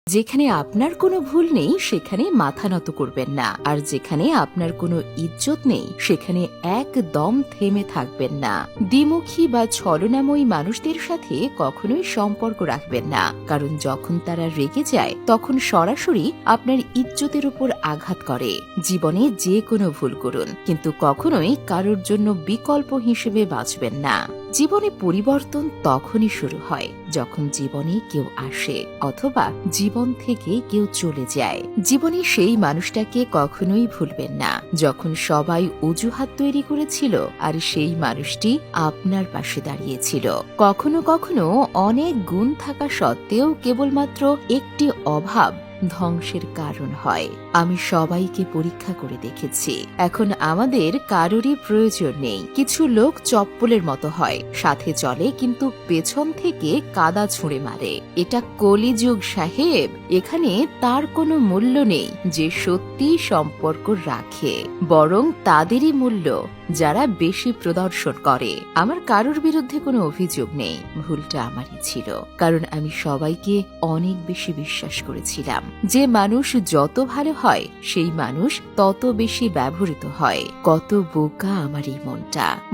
যেখানে আপনার কোনো ভুল নেই সেখানে মাথা নত করবেন না, আর যেখানে আপনার কোনো ইজ্জত নেই সেখানে একদম থেমে থাকবেন না। দ্বিমুখী বা ছলনাময়ী মানুষদের সাথে কখনোই সম্পর্ক রাখবেন না, কারণ যখন তারা রেগে যায় তখন সরাসরি আপনার ইজ্জতের উপর আঘাত করে। জীবনে যে কোনো ভুল করুন, কিন্তু কখনোই কারোর জন্য বিকল্প হিসেবে বাঁচবেন না। জীবনে পরিবর্তন তখনই শুরু হয় যখন জীবনে কেউ আসে অথবা জীবন থেকে কেউ চলে যায়। জীবনে সেই মানুষটাকে কখনোই ভুলবেন না যখন সবাই অজুহাত তৈরি করেছিল আর সেই মানুষটি আপনার পাশে দাঁড়িয়েছিল। কখনো কখনো অনেক গুণ থাকা সত্ত্বেও কেবলমাত্র একটি অভাব ধ্বংসের কারণ হয়। আমি সবাইকে পরীক্ষা করে দেখেছি, এখন আমাদের কারোরই প্রয়োজন নেই। কিছু লোক চপ্পলের মতো হয়, সাথে চলে কিন্তু পেছন থেকে কাদা ছুঁড়ে মারে। এটা কলিযুগ সাহেব, এখানে তার কোনো মূল্য নেই যে সত্যি সম্পর্ক রাখে, বরং তাদেরই মূল্য যারা বেশি প্রদর্শন করে। আমার কারোর বিরুদ্ধে কোনো অভিযোগ নেই, ভুলটা আমারই ছিল, কারণ আমি সবাইকে অনেক বেশি বিশ্বাস করেছিলাম যে মানুষ যত ভালো হয় সেই মানুষ তত বেশি ব্যবহৃত হয়। কত বোকা আমার এই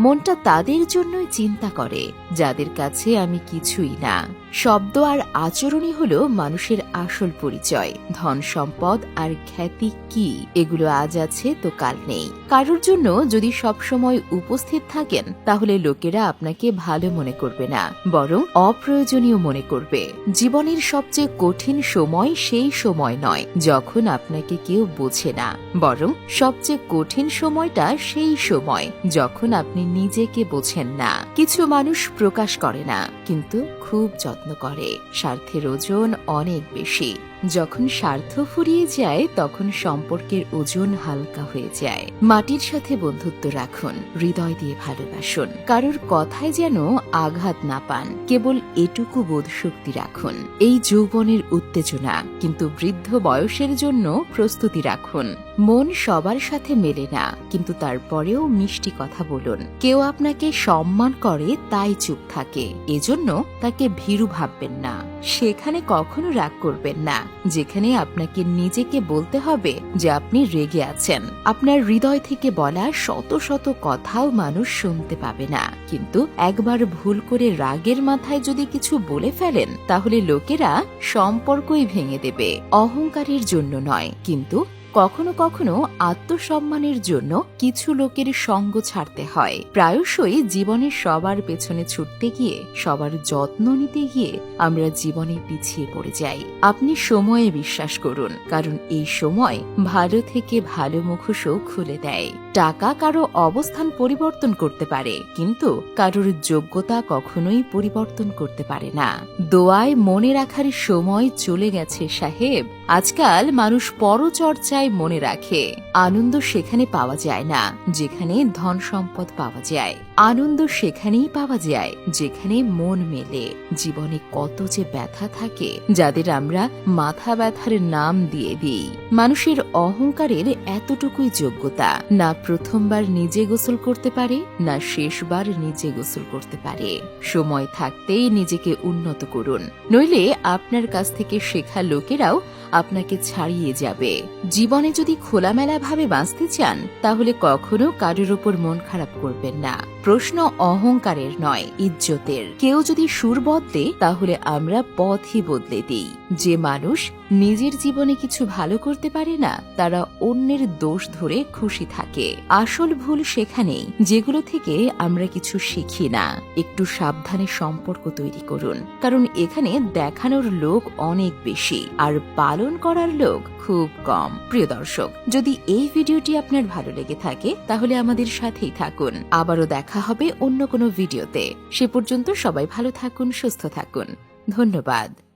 মনটা তাদের জন্যই চিন্তা করে যাদের কাছে আমি কিছুই না। শব্দ আর আচরণই হলো মানুষের আসল পরিচয়। ধন সম্পদ আর খ্যাতি কি, এগুলো আজ আছে তো কাল নেই। কারোর জন্য যদি সবসময় উপস্থিত থাকেন তাহলে লোকেরা আপনাকে ভালো মনে করবে না, বরং অপ্রয়োজনীয় মনে করবে। জীবনের সবচেয়ে কঠিন সময় সেই সময় নয় যখন আপনাকে কেউ বোঝে না, বরং সবচেয়ে কঠিন সময়টা সেই সময় যখন আপনি নিজেকে বোঝেন না। কিছু মানুষ প্রকাশ করে না কিন্তু খুব যত্ন করে, স্বার্থের ওজন অনেক বেশি। যখন স্বার্থ ফুরিয়ে যায় তখন সম্পর্কের ওজন হালকা হয়ে যায়। মাটির সাথে বন্ধুত্ব রাখুন, হৃদয় দিয়ে ভালোবাসুন, কারোর কথায় যেন আঘাত না পান। কেবল এটুকু বোধ শক্তি রাখুন, এই যৌবনের উত্তেজনা কিন্তু বৃদ্ধ বয়সের জন্য প্রস্তুতি রাখুন। মন সবার সাথে মেলে না, কিন্তু তারপরেও মিষ্টি কথা বলুন। কেউ আপনাকে সম্মান করে তাই চুপ থাকে, এজন্য তাকে ভীরু ভাববেন না। সেখানে কখনো রাগ করবেন না যেখানে আপনাকে নিজেকে বলতে হবে যে আপনি রেগে আছেন। আপনার হৃদয় থেকে বলা শত শত কথাও মানুষ শুনতে পাবে না, কিন্তু একবার ভুল করে রাগের মাথায় যদি কিছু বলে ফেলেন তাহলে লোকেরা সম্পর্কই ভেঙে দেবে। অহংকারের জন্য নয়, কিন্তু কখনো কখনো আত্মসম্মানের জন্য কিছু লোকের সঙ্গ ছাড়তে হয়। প্রায়শই জীবনে সবার পেছনে ছুটতে গিয়ে, সবার যত্ন নিতে গিয়ে আমরা জীবনে পিছিয়ে পড়ে যাই। আপনি সময়ে বিশ্বাস করুন, কারণ এই সময় ভালো থেকে ভালো মুখোশও খুলে দেয়। টাকা কারো অবস্থান পরিবর্তন করতে পারে, কিন্তু কারোর যোগ্যতা কখনোই পরিবর্তন করতে পারে না। দোয়ায় মনে রাখার সময় চলে গেছে সাহেব। আজকাল মানুষ পরচর্চায় মনে রাখে। আনন্দ সেখানে পাওয়া যায় না যেখানে ধন সম্পদ পাওয়া যায়, আনন্দ সেখানেই পাওয়া যায় যেখানে মন মেলে। জীবনে কত যে ব্যথা থাকে যাদের আমরা মাথা ব্যথার নাম দিয়ে দিই। মানুষের অহংকারের এতটুকুই যোগ্যতা, না প্রথমবার নিজে গোসল করতে পারে, না শেষবার নিজে গোসল করতে পারে। সময় থাকতেই নিজেকে উন্নত করুন, নইলে আপনার কাছ থেকে শেখা লোকেরাও আপনাকে ছাড়িয়ে যাবে। জীবনে যদি খোলামেলা ভাবে বাঁচতে চান তাহলে কখনো কারোর ওপর মন খারাপ করবেন না। প্রশ্ন অহংকারের নয়, ইজ্জতের। কেউ যদি সুর বদলে তাহলে আমরা পথই বদলে দিই। যে মানুষ নিজের জীবনে কিছু ভালো করতে পারে না তারা অন্যের দোষ ধরে খুশি থাকে। আসল ভুল সেখানেই যেগুলো থেকে আমরা কিছু শিখি না। একটু সাবধানে সম্পর্ক তৈরি করুন, কারণ এখানে দেখানোর লোক অনেক বেশি আর পালন করার লোক খুব কম। প্রিয় দর্শক, যদি এই ভিডিওটি আপনার ভালো লেগে থাকে তাহলে আমাদের সাথেই থাকুন। আবারও দেখা হবে অন্য কোনো ভিডিওতে। সে পর্যন্ত সবাই ভালো থাকুন, সুস্থ থাকুন। ধন্যবাদ।